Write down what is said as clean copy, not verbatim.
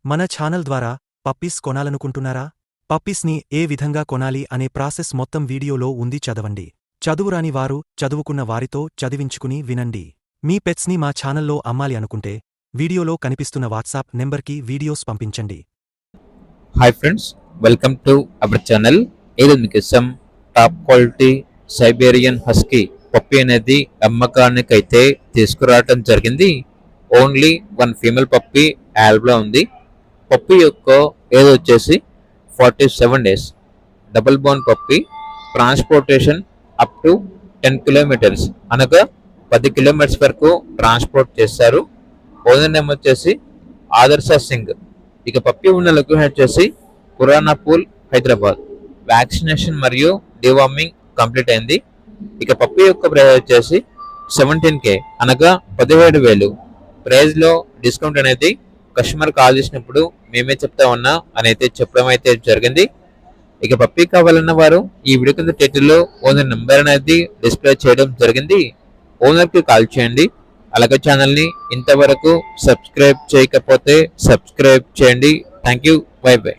మన ఛానల్ ద్వారా పప్పీస్ కొనాలనుకుంటున్నారా? పప్పీస్ని ఏ విధంగా కొనాలి అనే ప్రాసెస్ మొత్తం వీడియోలో ఉంది, చదవండి. చదువురాని వారు చదువుకున్న వారితో చదివించుకుని వినండి. మీ పెట్స్ని మా ఛానల్లో అమ్మాలి అనుకుంటే వీడియోలో కనిపిస్తున్న వాట్సాప్ నెంబర్కి వీడియోస్ పంపించండి. Hi friends, welcome to our channel. ఈరోజు మీకోసం top quality Siberian husky puppy అనేది అమ్మకానికి అయితే తీసుకురావడం జరిగింది. Only one female puppy available ఉంది. పప్పీ యొక్క ఏజ్ వచ్చేసి 47 days. Double bone puppy. Transportation up to 10 kilometres, అనగా 10 కిలోమీటర్స్ వరకు ట్రాన్స్పోర్ట్ చేస్తారు. ఓనర్ నేమ్ వచ్చేసి ఆదర్శ సింగ్. ఇక పప్పీ ఉన్న లొకేషన్ వచ్చేసి పురాణాపూల్, హైదరాబాద్. వ్యాక్సినేషన్ మరియు డివార్మింగ్ కంప్లీట్ అయింది. ఇక పప్పీ యొక్క ప్రైస్ వచ్చేసి 17K, అనగా 17,000. ప్రైజ్ లో డిస్కౌంట్ అనేది కస్టమర్ కాల్ చేసినప్పుడు మేమే చెప్తా ఉన్నా అని అయితే చెప్పడం అయితే జరిగింది. ఇక పప్పీ కావాలన్న వారు ఈ వీడియో కింద టైటిల్లో ఓనర్ నెంబర్ అనేది డిస్ప్లే చేయడం జరిగింది. ఓనర్ కి కాల్ చేయండి. అలాగే ఛానల్ ని ఇంతవరకు సబ్స్క్రైబ్ చేయకపోతే సబ్స్క్రైబ్ చేయండి. Thank you. By by.